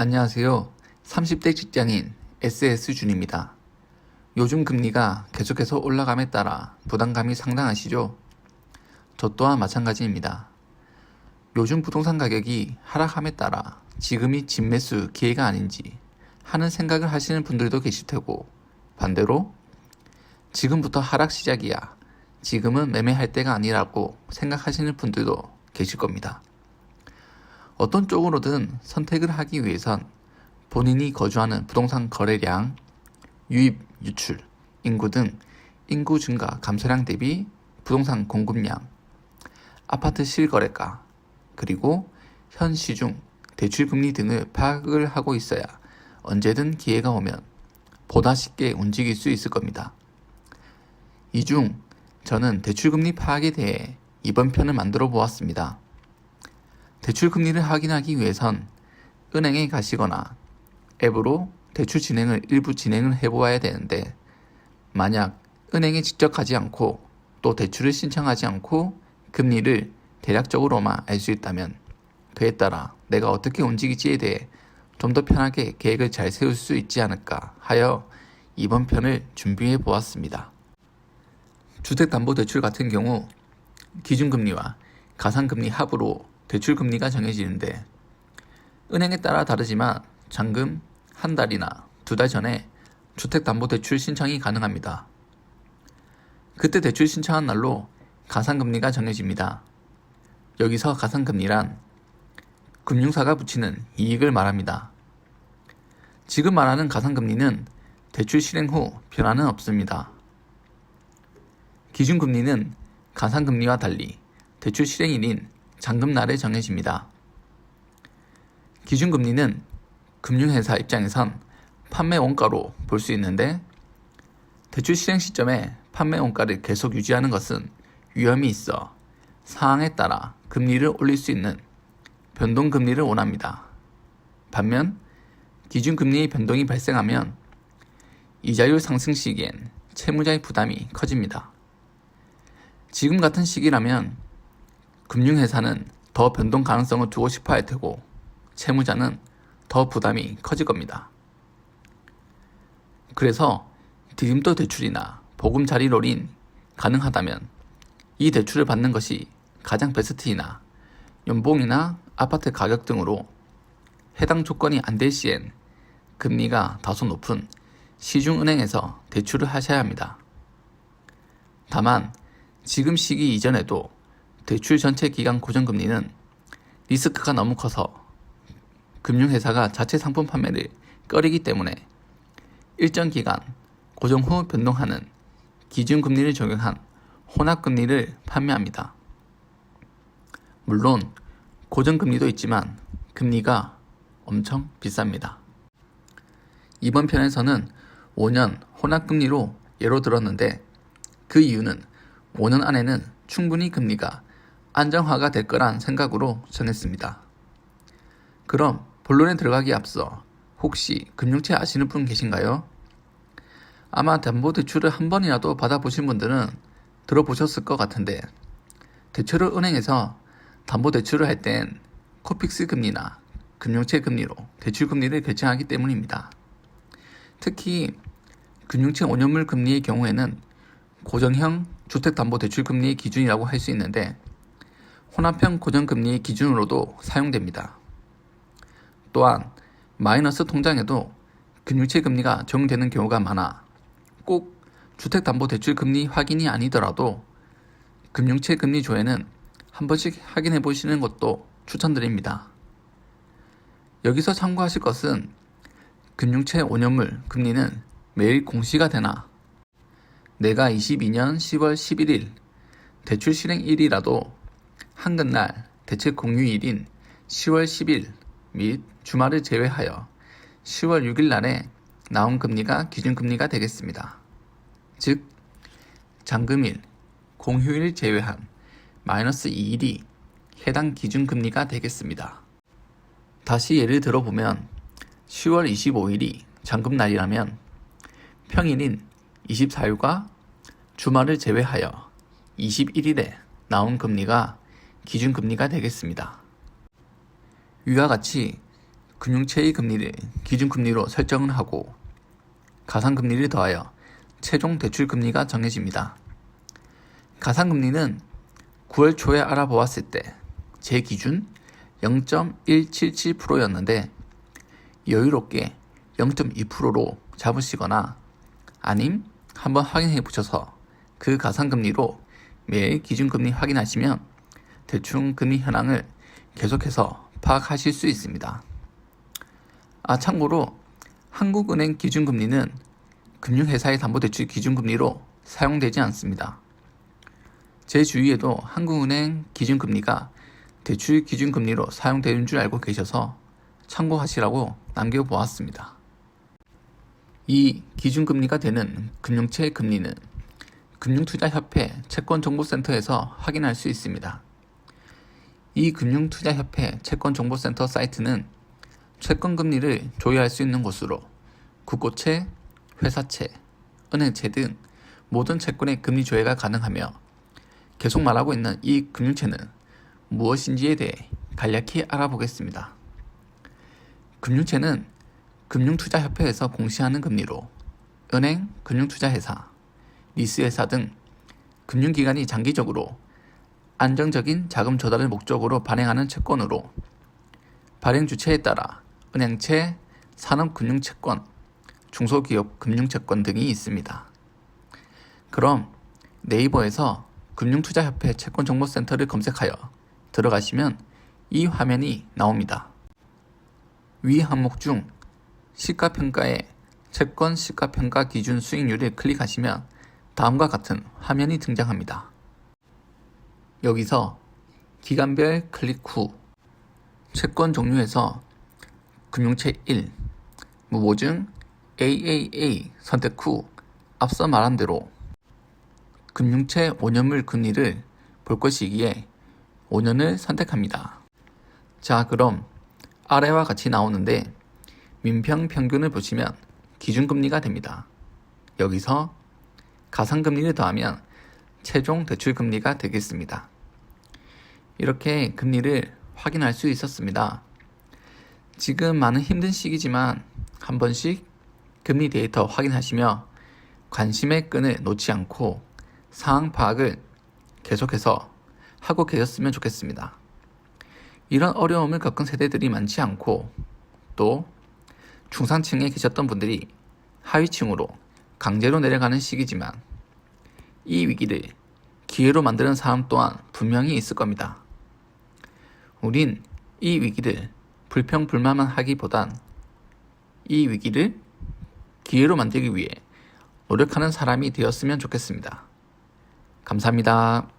안녕하세요. 30대 직장인 SS준입니다. 요즘 금리가 계속해서 올라감에 따라 부담감이 상당하시죠? 저 또한 마찬가지입니다. 요즘 부동산 가격이 하락함에 따라 지금이 진매수 기회가 아닌지 하는 생각을 하시는 분들도 계실 테고, 반대로 지금부터 하락 시작이야, 지금은 매매할 때가 아니라고 생각하시는 분들도 계실 겁니다. 어떤 쪽으로든 선택을 하기 위해선 본인이 거주하는 부동산 거래량, 유입, 유출, 인구 등 인구 증가 감소량 대비 부동산 공급량, 아파트 실거래가, 그리고 현 시중 대출금리 등을 파악을 하고 있어야 언제든 기회가 오면 보다 쉽게 움직일 수 있을 겁니다. 이 중 저는 대출금리 파악에 대해 이번 편을 만들어 보았습니다. 대출금리를 확인하기 위해선 은행에 가시거나 앱으로 대출 진행을 일부 진행을 해보아야 되는데, 만약 은행에 직접 가지 않고 또 대출을 신청하지 않고 금리를 대략적으로만 알 수 있다면 그에 따라 내가 어떻게 움직일지에 대해 좀 더 편하게 계획을 잘 세울 수 있지 않을까 하여 이번 편을 준비해 보았습니다. 주택담보대출 같은 경우 기준금리와 가산금리 합으로 대출금리가 정해지는데, 은행에 따라 다르지만 잔금 한 달이나 두 달 전에 주택담보대출 신청이 가능합니다. 그때 대출 신청한 날로 가산금리가 정해집니다. 여기서 가산금리란 금융사가 붙이는 이익을 말합니다. 지금 말하는 가산금리는 대출 실행 후 변화는 없습니다. 기준금리는 가산금리와 달리 대출 실행일인 잔금날에 정해집니다. 기준금리는 금융회사 입장에선 판매 원가로 볼 수 있는데, 대출 실행 시점에 판매 원가를 계속 유지하는 것은 위험이 있어 상황에 따라 금리를 올릴 수 있는 변동금리를 원합니다. 반면 기준금리의 변동이 발생하면 이자율 상승 시기엔 채무자의 부담이 커집니다. 지금 같은 시기라면 금융회사는 더 변동 가능성을 두고 싶어 할 테고, 채무자는 더 부담이 커질 겁니다. 그래서 디딤돌 대출이나 보금자리 롤인 가능하다면 이 대출을 받는 것이 가장 베스트이나, 연봉이나 아파트 가격 등으로 해당 조건이 안 될 시엔 금리가 다소 높은 시중은행에서 대출을 하셔야 합니다. 다만 지금 시기 이전에도 대출 전체 기간 고정금리는 리스크가 너무 커서 금융회사가 자체 상품 판매를 꺼리기 때문에 일정 기간 고정 후 변동하는 기준금리를 적용한 혼합금리를 판매합니다. 물론 고정금리도 있지만 금리가 엄청 비쌉니다. 이번 편에서는 5년 혼합금리로 예로 들었는데, 그 이유는 5년 안에는 충분히 금리가 안정화가 될 거란 생각으로 정했습니다. 그럼 본론에 들어가기 앞서 혹시 금융채 아시는 분 계신가요? 아마 담보대출을 한 번이라도 받아보신 분들은 들어보셨을 것 같은데, 대체로 은행에서 담보대출을 할 땐 코픽스 금리나 금융채 금리로 대출 금리를 결정하기 때문입니다. 특히 금융채 5년물 금리의 경우에는 고정형 주택담보대출 금리의 기준이라고 할 수 있는데, 혼합형 고정금리의 기준으로도 사용됩니다. 또한 마이너스 통장에도 금융채 금리가 적용되는 경우가 많아 꼭 주택담보대출 금리 확인이 아니더라도 금융채 금리 조회는 한 번씩 확인해 보시는 것도 추천드립니다. 여기서 참고하실 것은 금융채 5년물 금리는 매일 공시가 되나, 내가 22년 10월 11일 대출 실행일이라도 한글날 대책 공휴일인 10월 10일 및 주말을 제외하여 10월 6일 날에 나온 금리가 기준금리가 되겠습니다. 즉 잔금일, 공휴일 제외한 마이너스 2일이 해당 기준금리가 되겠습니다. 다시 예를 들어보면 10월 25일이 잔금날이라면 평일인 24일과 주말을 제외하여 21일에 나온 금리가 기준금리가 되겠습니다. 위와 같이 금융체의 금리를 기준금리로 설정을 하고 가상금리를 더하여 최종 대출금리가 정해집니다. 가상금리는 9월 초에 알아보았을 때 제 기준 0.177%였는데 여유롭게 0.2%로 잡으시거나 아님 한번 확인해 보셔서 그 가상금리로 매일 기준금리 확인하시면 대충 금리 현황을 계속해서 파악하실 수 있습니다. 참고로 한국은행 기준금리는 금융회사의 담보대출 기준금리로 사용되지 않습니다. 제 주위에도 한국은행 기준금리가 대출 기준금리로 사용되는 줄 알고 계셔서 참고하시라고 남겨보았습니다. 이 기준금리가 되는 금융채 금리는 금융투자협회 채권정보센터에서 확인할 수 있습니다. 이 금융투자협회 채권정보센터 사이트는 채권금리를 조회할 수 있는 곳으로 국고채, 회사채, 은행채 등 모든 채권의 금리 조회가 가능하며 계속 말하고 있는 이 금융채는 무엇인지에 대해 간략히 알아보겠습니다. 금융채는 금융투자협회에서 공시하는 금리로 은행, 금융투자회사, 리스회사 등 금융기관이 장기적으로 안정적인 자금 조달을 목적으로 발행하는 채권으로 발행 주체에 따라 은행채, 산업금융채권, 중소기업 금융채권 등이 있습니다. 그럼 네이버에서 금융투자협회 채권정보센터를 검색하여 들어가시면 이 화면이 나옵니다. 위 항목 중 시가평가의 채권 시가평가 기준 수익률을 클릭하시면 다음과 같은 화면이 등장합니다. 여기서 기간별 클릭 후 채권 종류에서 금융채 1, 무보증 AAA 선택 후 앞서 말한 대로 금융채 5년물 금리를 볼 것이기에 5년을 선택합니다. 자, 그럼 아래와 같이 나오는데 민평 평균을 보시면 기준금리가 됩니다. 여기서 가상금리를 더하면 최종 대출금리가 되겠습니다. 이렇게 금리를 확인할 수 있었습니다. 지금 많은 힘든 시기지만 한 번씩 금리 데이터 확인하시며 관심의 끈을 놓지 않고 상황 파악을 계속해서 하고 계셨으면 좋겠습니다. 이런 어려움을 겪은 세대들이 많지 않고 또 중산층에 계셨던 분들이 하위층으로 강제로 내려가는 시기지만 이 위기를 기회로 만드는 사람 또한 분명히 있을 겁니다. 우린 이 위기를 불평불만만 하기보단 이 위기를 기회로 만들기 위해 노력하는 사람이 되었으면 좋겠습니다. 감사합니다.